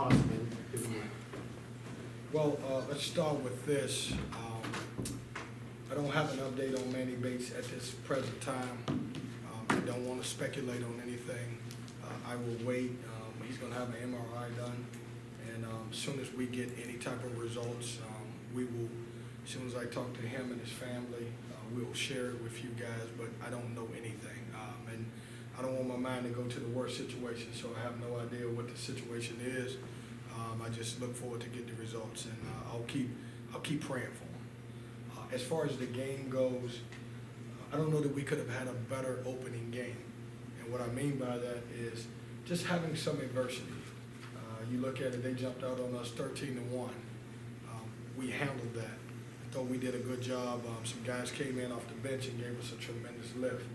possible. Well, let's start with this. I don't have an update on Manny Bates at this present time. I don't want to speculate on anything. I will wait. He's going to have an MRI done, and as soon as we get any type of results, we will, as soon as I talk to him and his family, we'll share it with you guys, but I don't know anything. And I don't want my mind to go to the worst situation, so I have no idea what the situation is. I just look forward to get the results, and I'll keep praying for him. As far as the game goes, I don't know that we could have had a better opening game. And what I mean by that is just having some adversity. You look at it, they jumped out on us 13-1. We handled that. I thought we did a good job. Some guys came in off the bench and gave us a tremendous lift.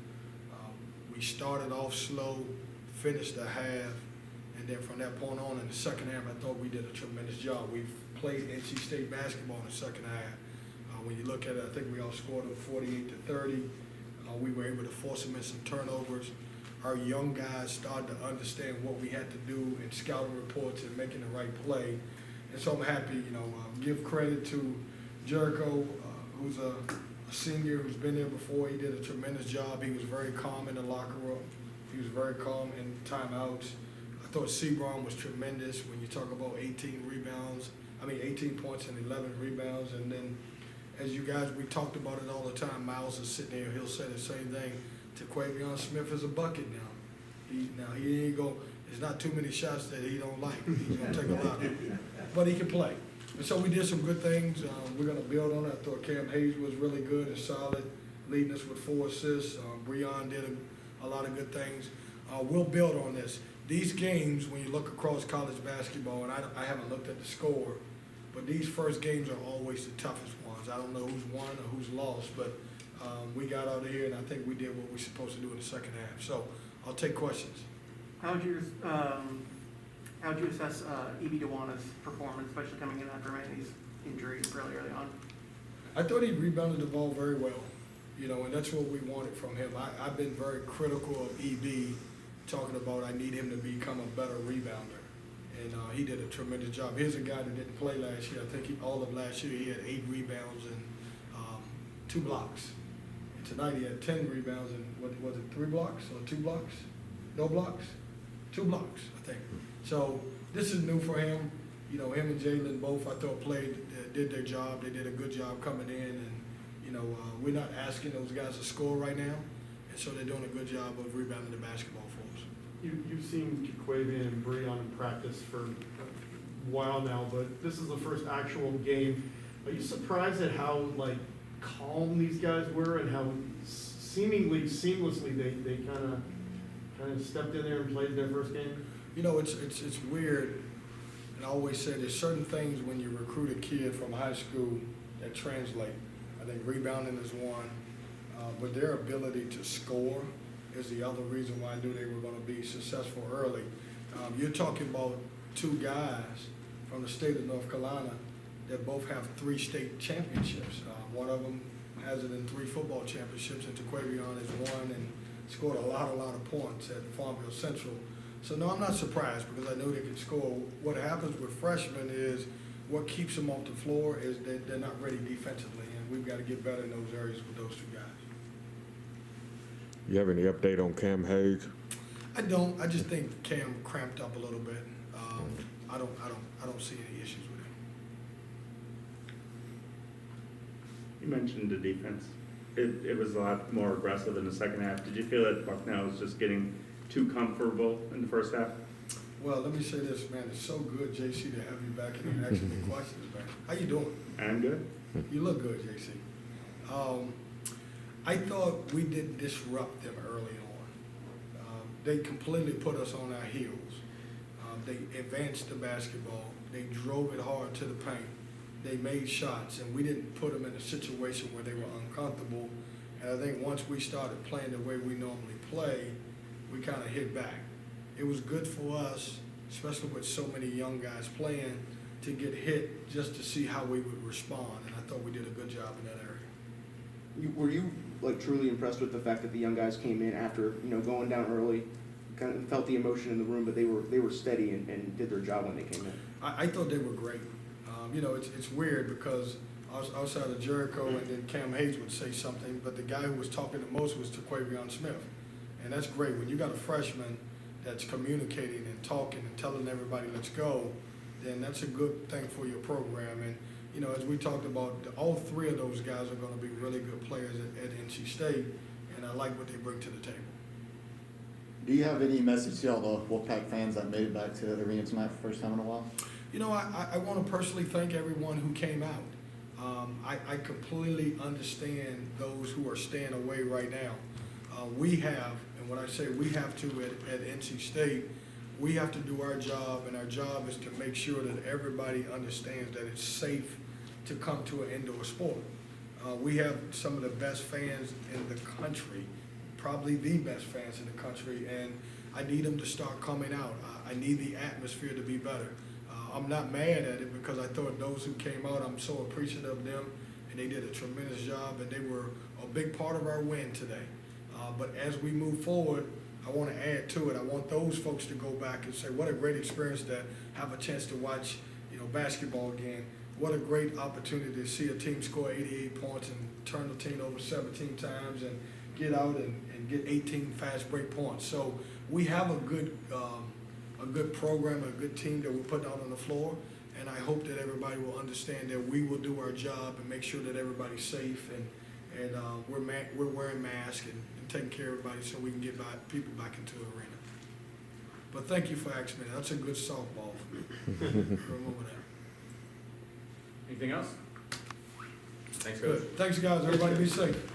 We started off slow, finished the half, and then from that point on in the second half, I thought we did a tremendous job. We've played NC State basketball in the second half. When you look at it, I think we all scored them 48-30. We were able to force them in some turnovers. Our young guys started to understand what we had to do in scouting reports and making the right play. And so I'm happy, give credit to Jericho, who's a senior who's been there before. He did a tremendous job. He was very calm in the locker room. He was very calm in timeouts. I thought Sebron was tremendous when you talk about 18 points and 11 rebounds. And then, as you guys, we talked about it all the time. Miles is sitting there. He'll say the same thing. Taquavion Smith is a bucket now. He ain't go. There's not too many shots that he don't like. He's gonna take a lot, but he can play. And so we did some good things. We're gonna build on it. I thought Cam Hayes was really good and solid, leading us with 4 assists. Breon did a lot of good things. We'll build on this. These games, when you look across college basketball, and I haven't looked at the score, but these first games are always the toughest ones. I don't know who's won or who's lost, but we got out of here, and I think we did what we're supposed to do in the second half. So I'll take questions. How would you assess E.B. DeWana's performance, especially coming in after Manny's injury really early on? I thought he rebounded the ball very well, and that's what we wanted from him. I've been very critical of E.B., talking about I need him to become a better rebounder, and he did a tremendous job. Here's a guy that didn't play last year. I think all of last year he had 8 rebounds and 2 blocks. And tonight he had 10 rebounds and what was it, 3 blocks or 2 blocks? No blocks? 2 blocks, I think. So this is new for him. Him and Jalen both, I thought, did their job. They did a good job coming in, and we're not asking those guys to score right now, and so they're doing a good job of rebounding the basketball for us. You've seen Jaquavion and Breon in practice for a while now, but this is the first actual game. Are you surprised at how calm these guys were and how seemingly seamlessly they kind of stepped in there and played their first game? It's weird, and I always say there's certain things when you recruit a kid from high school that translate. I think rebounding is one, but their ability to score is the other reason why I knew they were going to be successful early. You're talking about 2 guys from the state of North Carolina that both have 3 state championships. One of them has it in 3 football championships, and Taquavion is one and scored a lot of points at Farmville Central. So no, I'm not surprised because I know they can score. What happens with freshmen is what keeps them off the floor is that they're not ready defensively, and we've got to get better in those areas with those 2 guys. You have any update on Cam Hayes? I don't. I just think Cam cramped up a little bit. I don't see any issues with him. You mentioned the defense. It was a lot more aggressive in the second half. Did you feel that Bucknell was just getting too comfortable in the first half? Well, let me say this, man. It's so good, JC, to have you back in and asking me questions, man. How you doing? I'm good. You look good, JC. I thought we didn't disrupt them early on. They completely put us on our heels. They advanced the basketball. They drove it hard to the paint. They made shots, and we didn't put them in a situation where they were uncomfortable. And I think once we started playing the way we normally play, we kind of hit back. It was good for us, especially with so many young guys playing, to get hit just to see how we would respond. And I thought we did a good job in that area. Were you truly impressed with the fact that the young guys came in after going down early, kind of felt the emotion in the room, but they were steady and did their job when they came in. I thought they were great. You know, it's weird because outside of Jericho and then Cam Hayes would say something, but the guy who was talking the most was Taquavion Smith. And that's great. When you got a freshman that's communicating and talking and telling everybody, let's go, then that's a good thing for your program. And, you know, as we talked about, all three of those guys are going to be really good players at NC State, and I like what they bring to the table. Do you have any message to all the Wolfpack fans that made it back to the arena tonight for the first time in a while? You know, I want to personally thank everyone who came out. I completely understand those who are staying away right now. We have, and when I say we have to at NC State, we have to do our job, and our job is to make sure that everybody understands that it's safe to come to an indoor sport. We have some of the best fans in the country, probably the best fans in the country, and I need them to start coming out. I need the atmosphere to be better. I'm not mad at it because I thought those who came out, I'm so appreciative of them, and they did a tremendous job, and they were a big part of our win today. But as we move forward, I want to add to it. I want those folks to go back and say, what a great experience to have a chance to watch, you know, basketball again. What a great opportunity to see a team score 88 points and turn the team over 17 times and get out and get 18 fast break points. So we have a good program, a good team that we put out on the floor, and I hope that everybody will understand that we will do our job and make sure that everybody's safe and we're wearing masks and taking care of everybody so we can get people back into the arena. But thank you for asking me. That's a good softball for me. Remember that. Anything else? Thanks, Coach. Good. Thanks, guys. Everybody be safe.